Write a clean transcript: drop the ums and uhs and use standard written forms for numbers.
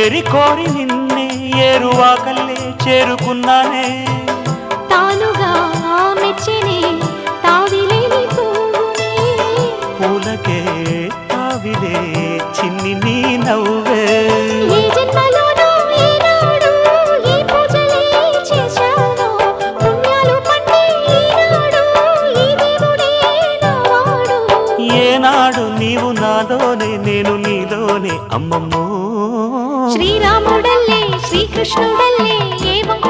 ఏరి కోరి నిన్నే ఏరువాకల్లే చేరుకున్నానే తానుగా మెచ్చనే తావిలేని పువ్వునే పూలకే తావిలే చిన్ని నీ నవ్వే ఏ జన్మలోనో ఏనాడు ఈ పూజలే చేశాను పుణ్యాలు పండే ఈనాడు ఈ దేవుడే నావాడు ఏనాడు నీవు నాలోనే నేను నీలోనే అమ్మమ్మో శ్రీరాముడల్లే శ్రీకృష్ణుడల్లే ఏ వంక